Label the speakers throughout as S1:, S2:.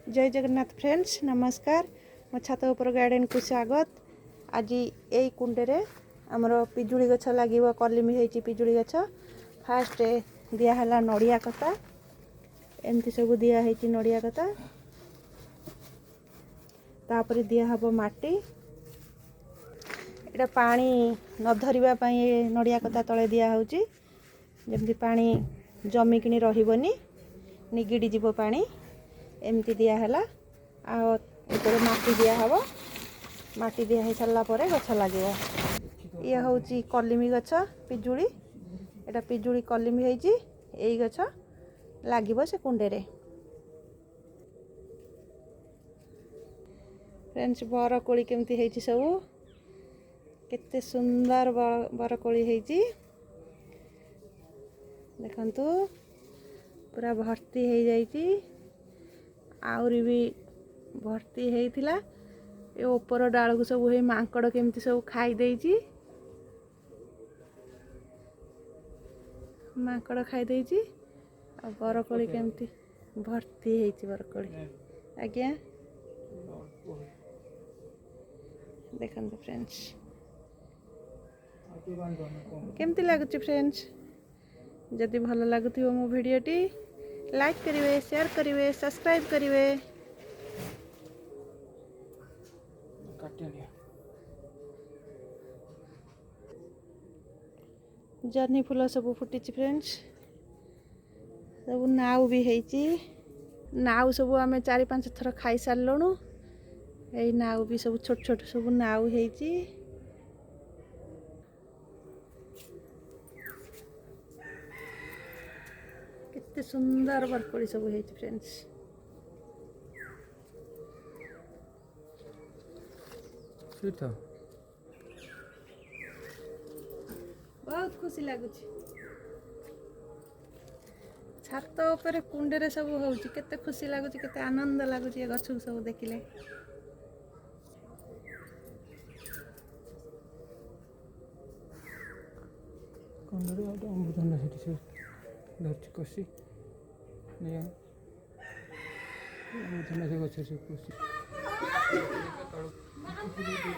S1: जय जगन्नाथ फ्रेंड्स नमस्कार। मो छात उपर गार्डन को स्वागत। आज यही कुंडे आमर पिजुड़ी गछ लगे कलिमी होती पिजुड़ी गछ फास्ट दिहला नड़िया कता एमती सब दिखाई नड़िया कता तापर दिहब माटी एटा पानी न धरवाई नड़िया कता तले दिहूँ जमी पानी जमिकी रही निगिड़ी जीव पानी एमती दिहला आपर माटी दिहब माटी दिह सारा गछ लगे ये हूँ कलिमी गछ पिजुड़ी एटा पिजुड़ी कलिमी होती यही गछ लगे से कुंडे फ्रेंड्स बरकोली केमती है सब केते सुंदर बरकोली होती देखंतु पूरा भर्ती हो जाइए आउरी भी भर्ती होता ये ऊपर डाल को सब मांकड़ केमती सब खाई देइछि मांकड़ खाई देइछि आ बरकोली केमती भर्ती होती बरकोली आज्ञा देखो फ्रेंड्स केमती लगुच फ्रेंड्स जदि भल लगुथिबो मो भिडियोटी लाइक करिवे शेयर करिवे सब्सक्राइब करिवे। जर्नी फूल सब फुटी फ्रेंड्स सब नाउ भी होती नाउ सब आम 4-5 थर खाई सारूँ यही नाउ भी सब छोट छोट सब नाउ होती केते सुंदर बरकोली सब होती फ्रेंड्स बहुत खुशी लगुच छात उपर कुंडे सब होती केते खुशी लगुच केते आनंद लगुच ये गछ सब देखिले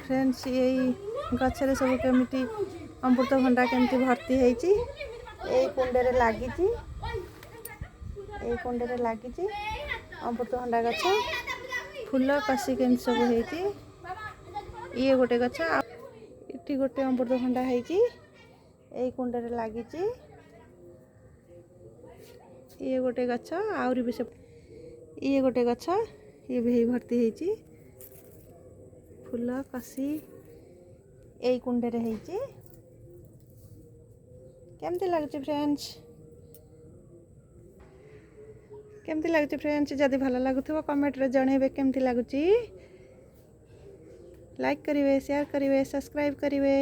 S1: फ्रेंड्स यही गचरे सब केमिटी अमृतभंडा केमती भर्ती होती यही कुंडे लगी कुंडे लगी अमृतभंडा गछ फूल कषि केमती सब होती ये गोटे गछ इटी गोटे अमृतभंडा होती यही कुंडे लगी ये गोटे गछ आउरी भी सब ये गोटे गछ ये भी भर्ती होती फूल कषि यही कुंडे होती केमती लगुच फ्रेंड्स केमती लगुच फ्रेंड्स जदि भल लगुथिबो कमेंट रे जणेबे केमती लगुच लाइक करिवे शेयर करिवे सब्सक्राइब करिवे।